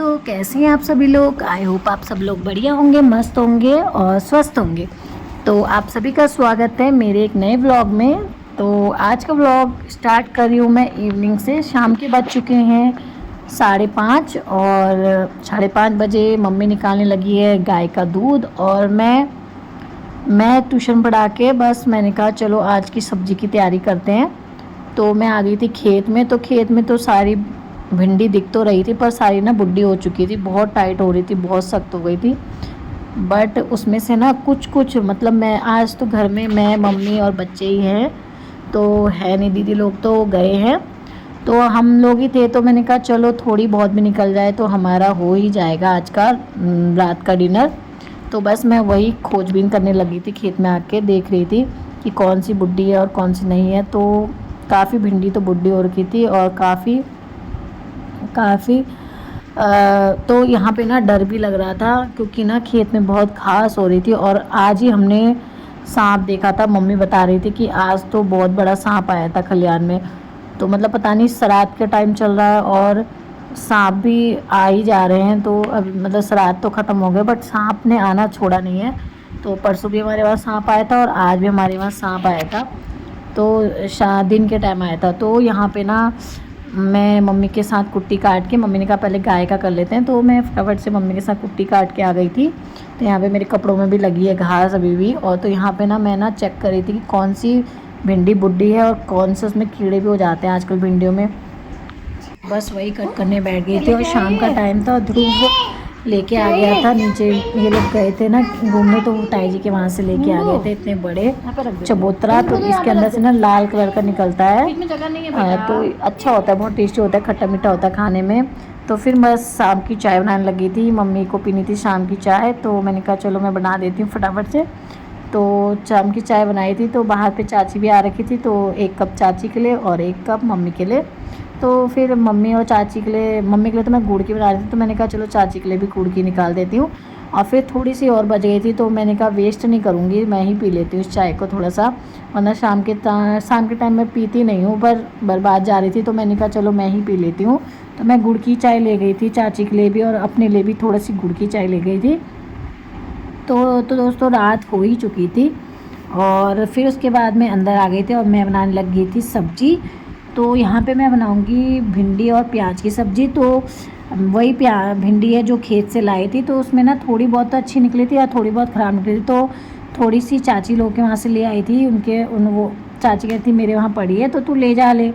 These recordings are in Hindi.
दोस्तों, कैसे हैं आप सभी लोग। आई होप आप सब लोग बढ़िया होंगे, मस्त होंगे और स्वस्थ होंगे। तो आप सभी का स्वागत है मेरे एक नए व्लॉग में। तो आज का व्लॉग स्टार्ट कर रही हूँ मैं इवनिंग से। शाम के बज चुके हैं 5:30 और 5:30 बजे मम्मी निकालने लगी है गाय का दूध और मैं ट्यूशन पढ़ा के बस मैंने कहा चलो आज की सब्ज़ी की तैयारी करते हैं। तो मैं आ गई थी खेत में। तो खेत में तो सारी भिंडी दिख तो रही थी पर सारी ना बुड्ढी हो चुकी थी, बहुत टाइट हो रही थी, बहुत सख्त हो गई थी। बट उसमें से ना कुछ कुछ मतलब मैं आज तो घर में मैं मम्मी और बच्चे ही हैं, तो है नहीं, दीदी लोग तो गए हैं, तो हम लोग ही थे। तो मैंने कहा चलो थोड़ी बहुत भी निकल जाए तो हमारा हो ही जाएगा आज का रात का डिनर। तो बस मैं वही खोजबीन करने लगी थी, खेत में आके देख रही थी कि कौन सी बुड्ढी है और कौन सी नहीं है। तो काफ़ी भिंडी तो बुड्ढी हो रखी थी और काफ़ी तो यहाँ पे ना डर भी लग रहा था क्योंकि ना खेत में बहुत घास हो रही थी। और आज ही हमने सांप देखा था, मम्मी बता रही थी कि आज तो बहुत बड़ा सांप आया था खलियान में। तो मतलब पता नहीं, श्राद्ध का टाइम चल रहा है और सांप भी आ ही जा रहे हैं। तो अब मतलब श्राद्ध तो ख़त्म हो गए बट सांप ने आना छोड़ा नहीं है। तो परसों भी हमारे पास सांप आया था और आज भी हमारे पास सांप आया था। तो दिन के टाइम आया था। तो यहाँ पे ना मैं मम्मी के साथ कुट्टी काट के, मम्मी ने कहा पहले गाय का कर लेते हैं, तो मैं फटाफट से मम्मी के साथ कुट्टी काट के आ गई थी। तो यहाँ पे मेरे कपड़ों में भी लगी है घास अभी भी। और तो यहाँ पे ना मैं ना चेक कर रही थी कि कौन सी भिंडी बुड्ढी है और कौन से उसमें कीड़े भी हो जाते हैं आजकल भिंडियों में। बस वही कट करने बैठ गई थी और शाम का टाइम था, ध्रुव लेके आ गया था नीचे। ये लोग गए थे ना घूमने, तो ताई जी के वहाँ से लेके आ गए थे इतने बड़े चबूतरा। तो इसके अंदर से ना लाल कलर का निकलता है, तो अच्छा होता है, बहुत टेस्टी होता है, खट्टा मीठा होता है खाने में। तो फिर बस शाम की चाय बनाने लगी थी, मम्मी को पीनी थी शाम की चाय, तो मैंने कहा चलो मैं बना देती हूँ फटाफट से। तो शाम की चाय बनाई थी, तो बाहर पे चाची भी आ रखी थी, तो 1 कप चाची के लिए और 1 कप मम्मी के लिए। तो फिर मम्मी और चाची के लिए, मम्मी के लिए तो मैं गुड़ की बना रही थी, तो मैंने कहा चलो चाची के लिए भी गुड़ की निकाल देती हूँ। और फिर थोड़ी सी और बच गई थी, तो मैंने कहा वेस्ट नहीं करूँगी, मैं ही पी लेती हूँ इस चाय को थोड़ा सा, वरना शाम के टाइम मैं पीती नहीं हूँ, पर बर्बाद जा रही थी, तो मैंने कहा चलो मैं ही पी लेती हूँ। तो मैं गुड़ की चाय ले गई थी चाची के लिए भी और अपने लिए भी थोड़ी सी गुड़ की चाय ले गई थी। तो दोस्तों रात हो ही चुकी थी और फिर उसके बाद मैं अंदर आ गई थी और मैं बनाने लग गई थी सब्ज़ी। तो यहाँ पे मैं बनाऊँगी भिंडी और प्याज की सब्ज़ी। तो वही भिंडी है जो खेत से लाई थी, तो उसमें ना थोड़ी बहुत तो अच्छी निकली थी और थोड़ी बहुत ख़राब निकली थी। तो थोड़ी सी चाची लोग के वहाँ से ले आई थी, वो चाची कहती थी मेरे वहाँ पड़ी है तो तू ले जा ले।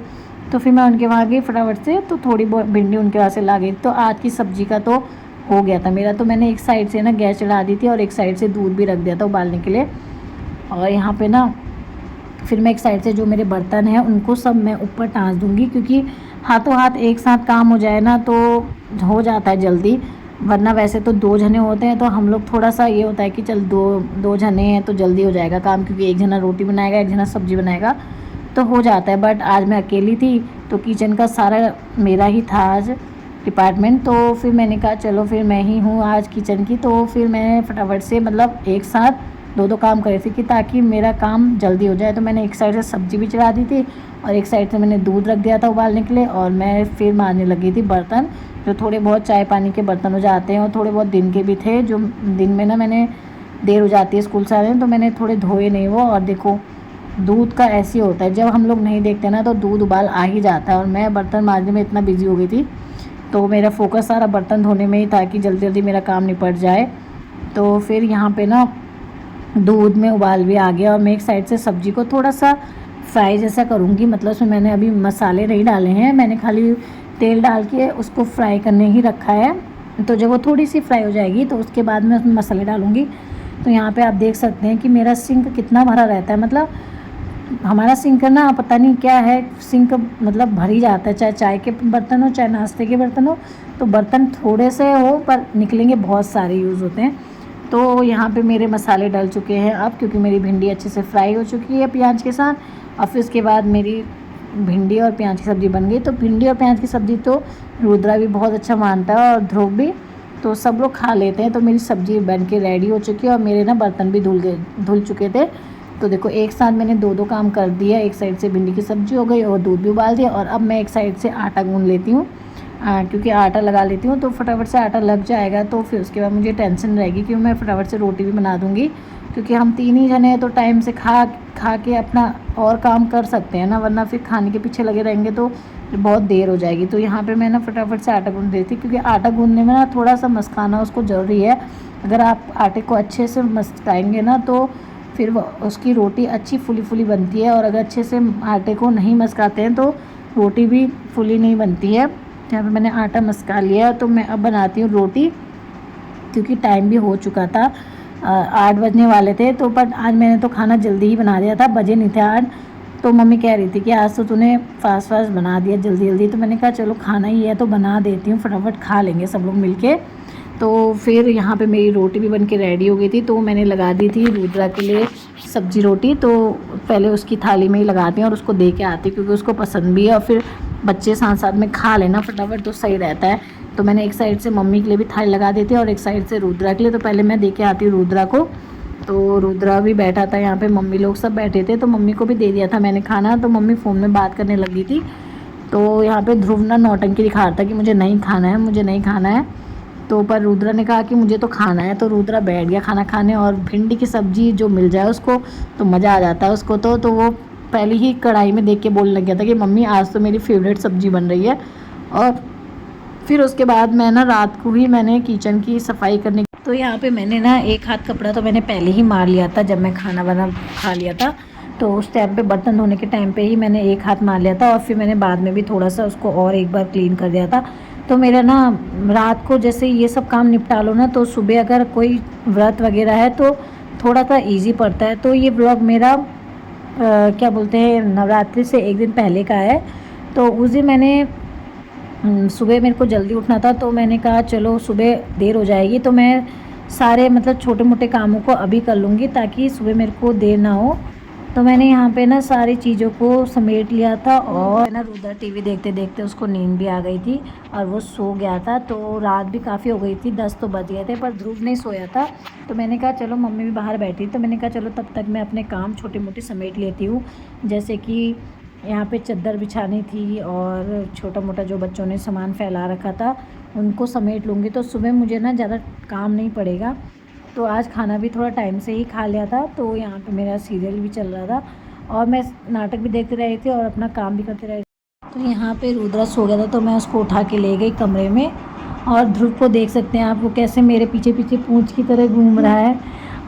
तो फिर मैं उनके वहाँ गई फटाफट से, तो थोड़ी बहुत भिंडी उनके वहाँ से ला गई। तो आज की सब्ज़ी का तो हो गया था मेरा। तो मैंने एक साइड से ना गैस चढ़ा दी थी और एक साइड से दूध भी रख दिया था उबालने के लिए। और यहाँ पे ना फिर मैं एक साइड से जो मेरे बर्तन हैं उनको सब मैं ऊपर टाँस दूँगी, क्योंकि हाथों हाथ एक साथ काम हो जाए ना तो हो जाता है जल्दी। वरना वैसे तो 2 जने होते हैं तो हम लोग थोड़ा सा ये होता है कि चल दो जने हैं तो जल्दी हो जाएगा काम, क्योंकि एक जना रोटी बनाएगा, एक जना सब्ज़ी बनाएगा, तो हो जाता है। बट आज मैं अकेली थी तो किचन का सारा मेरा ही था आज डिपार्टमेंट। तो फिर मैंने कहा चलो फिर मैं ही हूँ आज किचन की। तो फिर मैं फटाफट से मतलब एक साथ दो काम कर रही थी कि ताकि मेरा काम जल्दी हो जाए। तो मैंने एक साइड से सब्ज़ी भी चढ़ा दी थी और एक साइड से मैंने दूध रख दिया था उबालने के लिए, और मैं फिर मारने लगी थी बर्तन, जो थोड़े बहुत चाय पानी के बर्तन हो जाते हैं और थोड़े बहुत दिन के भी थे, जो दिन में ना मैंने देर हो जाती है स्कूल से आने में, तो मैंने थोड़े धोए नहीं वो। और देखो दूध का ऐसे होता है, जब हम लोग नहीं देखते ना तो दूध उबाल आ ही जाता है, और मैं बर्तन मारने में इतना बिजी हो गई थी तो मेरा फोकस सारा बर्तन धोने में ही था कि जल्दी जल्दी मेरा काम निपट जाए। तो फिर यहाँ पे ना दूध में उबाल भी आ गया और मैं एक साइड से सब्ज़ी को थोड़ा सा फ्राई जैसा करूँगी। मतलब उसमें मैंने अभी मसाले नहीं डाले हैं, मैंने खाली तेल डाल के उसको फ्राई करने ही रखा है। तो जब वो थोड़ी सी फ्राई हो जाएगी तो उसके बाद मैं उसमें मसाले डालूँगी। तो यहाँ पे आप देख सकते हैं कि मेरा सिंक कितना भरा रहता है, मतलब हमारा सिंक ना पता नहीं क्या है, सिंक मतलब भर ही जाता है, चाहे चाय के बर्तन हो चाहे नाश्ते के बर्तन हो। तो बर्तन थोड़े से हो पर निकलेंगे बहुत सारे यूज़ होते हैं। तो यहाँ पे मेरे मसाले डल चुके हैं अब, क्योंकि मेरी भिंडी अच्छे से फ्राई हो चुकी है प्याज के साथ। और फिर उसके बाद मेरी भिंडी और प्याज की सब्ज़ी बन गई। तो भिंडी और प्याज की सब्ज़ी तो रुद्रा भी बहुत अच्छा मानता है और ध्रुव भी, तो सब लोग खा लेते हैं। तो मेरी सब्ज़ी बन के रेडी हो चुकी है और मेरे ना बर्तन भी धुल चुके थे। तो देखो एक साथ मैंने दो काम कर दिया, एक साइड से भिंडी की सब्ज़ी हो गई और दूध भी उबाल दिया। और अब मैं एक साइड से आटा गूँध लेती हूँ। क्योंकि आटा लगा लेती हूँ तो फटाफट से आटा लग जाएगा, तो फिर उसके बाद मुझे टेंशन रहेगी कि मैं फटाफट से रोटी भी बना दूँगी, क्योंकि हम 3 ही जने हैं तो टाइम से खा के अपना और काम कर सकते हैं ना, वरना फिर खाने के पीछे लगे रहेंगे तो बहुत देर हो जाएगी। तो यहाँ पे मैं ना फटाफट से आटा गूँध देती, क्योंकि आटा गूँधने में ना थोड़ा सा मस्काना उसको ज़रूरी है। अगर आप आटे को अच्छे से मस्काएंगे ना तो फिर उसकी रोटी अच्छी फुली बनती है, और अगर अच्छे से आटे को नहीं मस्काते हैं तो रोटी भी फुली नहीं बनती है। यहाँ पे मैंने आटा मस्का लिया, तो मैं अब बनाती हूँ रोटी, क्योंकि टाइम भी हो चुका था, 8 बजने वाले थे। तो बट आज मैंने तो खाना जल्दी ही बना दिया था, बजे नहीं थे 8। तो मम्मी कह रही थी कि आज तो तूने फास्ट बना दिया जल्दी। तो मैंने कहा चलो खाना ही है तो बना देती हूँ, फटाफट खा लेंगे सब लोग मिलके। तो फिर यहाँ पे मेरी रोटी भी बन के रेडी हो गई थी, तो मैंने लगा दी थी रुद्रा के लिए सब्जी रोटी। तो पहले उसकी थाली में ही लगाती हैं और उसको दे के आती, क्योंकि उसको पसंद भी है, और फिर बच्चे साथ साथ में खा लेना फटाफट तो सही रहता है। तो मैंने एक साइड से मम्मी के लिए भी थाली लगा दी थी और एक साइड से रुद्रा के लिए। तो पहले मैं दे के आती हूँ रुद्रा को। तो रुद्रा भी बैठा था यहाँ पे, मम्मी लोग सब बैठे थे, तो मम्मी को भी दे दिया था मैंने खाना। तो मम्मी फ़ोन में बात करने लगी थी। तो यहाँ पे ध्रुव ना नौटंकी दिखा रहा था कि मुझे नहीं खाना है, मुझे नहीं खाना है। तो पर रुद्रा ने कहा कि मुझे तो खाना है, तो रुद्रा बैठ गया खाना खाने। और भिंडी की सब्ज़ी जो मिल जाए उसको तो मज़ा आ जाता है उसको। तो वो पहले ही कढ़ाई में देख के बोलने लग गया था कि मम्मी आज तो मेरी फेवरेट सब्ज़ी बन रही है। और फिर उसके बाद मैं ना रात को ही मैंने किचन की सफाई करने, तो यहाँ पे मैंने ना एक हाथ कपड़ा तो मैंने पहले ही मार लिया था जब मैं खाना बना खा लिया था। तो उस टाइम पे बर्तन धोने के टाइम पे ही मैंने एक हाथ मार लिया था, और फिर मैंने बाद में भी थोड़ा सा उसको और एक बार क्लीन कर दिया था। तो मेरा ना रात को जैसे ये सब काम निपटा लो ना, तो सुबह अगर कोई व्रत वगैरह है तो थोड़ा सा ईजी पड़ता है। तो ये ब्लॉग मेरा क्या बोलते हैं नवरात्रि से एक दिन पहले का है। तो उस दिन मैंने सुबह मेरे को जल्दी उठना था, तो मैंने कहा चलो सुबह देर हो जाएगी तो मैं सारे मतलब छोटे मोटे कामों को अभी कर लूँगी ताकि सुबह मेरे को देर ना हो। तो मैंने यहाँ पे ना सारी चीज़ों को समेट लिया था, और ना रुद्र टीवी देखते देखते उसको नींद भी आ गई थी और वो सो गया था। तो रात भी काफ़ी हो गई थी, 10 तो बज गए थे, पर ध्रुव नहीं सोया था। तो मैंने कहा चलो मम्मी भी बाहर बैठी, तो मैंने कहा चलो तब तक मैं अपने काम छोटे मोटे समेट लेती हूँ। जैसे कि यहाँ पे चादर बिछानी थी और छोटा मोटा जो बच्चों ने सामान फैला रखा था उनको समेट लूँगी, तो सुबह मुझे ना ज़्यादा काम नहीं पड़ेगा। तो आज खाना भी थोड़ा टाइम से ही खा लिया था। तो यहाँ पे मेरा सीरियल भी चल रहा था और मैं नाटक भी देखते रही थी और अपना काम भी करते रही। तो यहाँ पे रुद्रा सो गया था, तो मैं उसको उठा के ले गई कमरे में। और ध्रुव को देख सकते हैं आप, वो कैसे मेरे पीछे पीछे पूंछ की तरह घूम रहा है।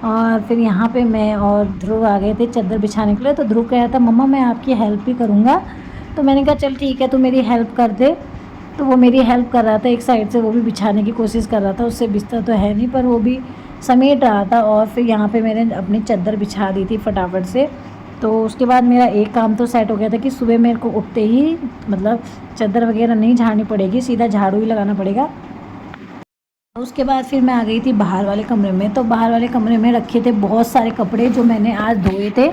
और फिर यहाँ पे मैं और ध्रुव आ गए थे चादर बिछाने के लिए। तो ध्रुव कह रहा था मम्मा मैं आपकी हेल्प भी करूँगा। तो मैंने कहा चल ठीक है, तू मेरी हेल्प कर दे। तो वो मेरी हेल्प कर रहा था, एक साइड से वो भी बिछाने की कोशिश कर रहा था। उससे बिस्तर तो है नहीं, पर वो भी समेट रहा था। और फिर यहाँ पे मैंने अपनी चादर बिछा दी थी फटाफट से। तो उसके बाद मेरा एक काम तो सेट हो गया था कि सुबह मेरे को उठते ही मतलब चादर वगैरह नहीं झाड़नी पड़ेगी, सीधा झाड़ू ही लगाना पड़ेगा। उसके बाद फिर मैं आ गई थी बाहर वाले कमरे में। तो बाहर वाले कमरे में रखे थे बहुत सारे कपड़े जो मैंने आज धोए थे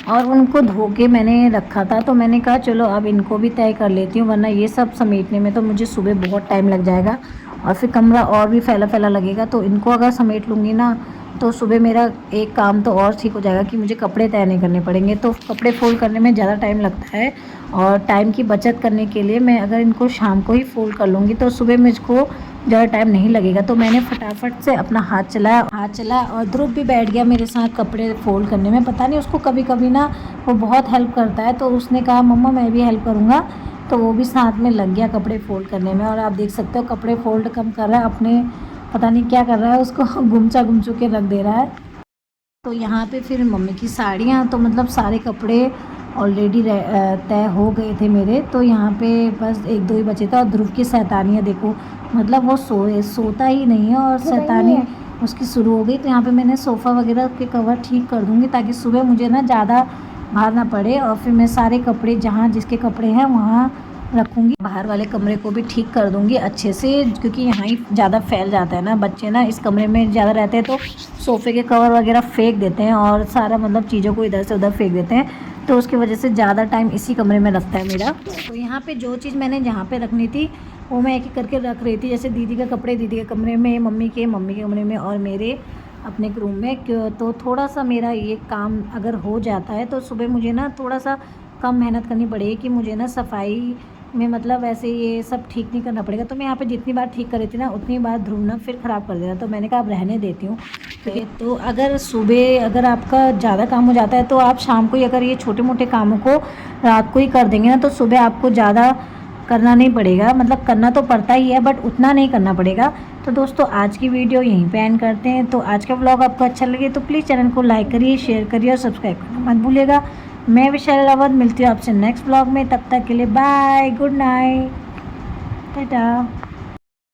और उनको धो के मैंने रखा था। तो मैंने कहा चलो अब इनको भी तय कर लेती हूँ, वरना ये सब समेटने में तो मुझे सुबह बहुत टाइम लग जाएगा और फिर कमरा और भी फैला फैला लगेगा। तो इनको अगर समेट लूँगी ना तो सुबह मेरा एक काम तो और ठीक हो जाएगा कि मुझे कपड़े तय नहीं करने पड़ेंगे। तो कपड़े फोल्ड करने में ज़्यादा टाइम लगता है, और टाइम की बचत करने के लिए मैं अगर इनको शाम को ही फोल्ड कर लूँगी तो सुबह मुझको ज़्यादा टाइम नहीं लगेगा। तो मैंने फटाफट से अपना हाथ चलाया और ध्रुव भी बैठ गया मेरे साथ कपड़े फोल्ड करने में। पता नहीं उसको कभी कभी ना वो बहुत हेल्प करता है, तो उसने कहा मम्मा मैं भी हेल्प करूँगा। तो वो भी साथ में लग गया कपड़े फोल्ड करने में। और आप देख सकते हो कपड़े फोल्ड कम कर रहा है अपने, पता नहीं क्या कर रहा है, उसको गुमचू के रख दे रहा है। तो यहाँ पे फिर मम्मी की साड़ियाँ, तो मतलब सारे कपड़े ऑलरेडी तय हो गए थे मेरे। तो यहाँ पे बस एक दो ही बचे थे। और ध्रुव की शैतानियाँ देखो, मतलब वो सोता ही नहीं है और शैतानी उसकी शुरू हो गई। तो यहाँ पे मैंने सोफ़ा वगैरह के कवर ठीक कर दूँगी ताकि सुबह मुझे ना ज़्यादा बाहर ना पड़े। और फिर मैं सारे कपड़े जहाँ जिसके कपड़े हैं वहाँ रखूँगी। बाहर वाले कमरे को भी ठीक कर दूँगी अच्छे से, क्योंकि यहाँ ही ज़्यादा फैल जाता है ना, बच्चे ना इस कमरे में ज़्यादा रहते हैं तो सोफ़े के कवर वगैरह फेंक देते हैं और सारा मतलब चीज़ों को इधर से उधर फेंक देते हैं। तो उसकी वजह से ज़्यादा टाइम इसी कमरे में लगता है मेरा। तो यहाँ पे जो चीज़ मैंने जहाँ पे रखनी थी वो मैं एक एक करके रख रही थी। जैसे दीदी के कपड़े दीदी के कमरे में, मम्मी के कमरे में, और मेरे अपने रूम में। तो थोड़ा सा मेरा ये काम अगर हो जाता है तो सुबह मुझे ना थोड़ा सा कम मेहनत करनी पड़ेगी कि मुझे ना सफाई में मतलब ऐसे ये सब ठीक नहीं करना पड़ेगा। तो मैं यहाँ पे जितनी बार ठीक कर रही थी ना उतनी बार ध्रुव ना फिर ख़राब कर देना, तो मैंने कहा अब रहने देती हूँ। तो अगर सुबह अगर आपका ज़्यादा काम हो जाता है तो आप शाम को ही अगर ये छोटे मोटे कामों को रात को ही कर देंगे ना तो सुबह आपको ज़्यादा करना नहीं पड़ेगा, मतलब करना तो पड़ता ही है बट उतना नहीं करना पड़ेगा। तो दोस्तों आज की वीडियो यहीं पे एंड करते हैं। तो आज का व्लॉग आपको अच्छा लगे तो प्लीज़ चैनल को लाइक करिए, शेयर करिए और सब्सक्राइब करना मत भूलिएगा। मैं विशाल रावत मिलती हूँ आपसे नेक्स्ट व्लॉग में, तब तक के लिए बाय, गुड नाइट, टाटा।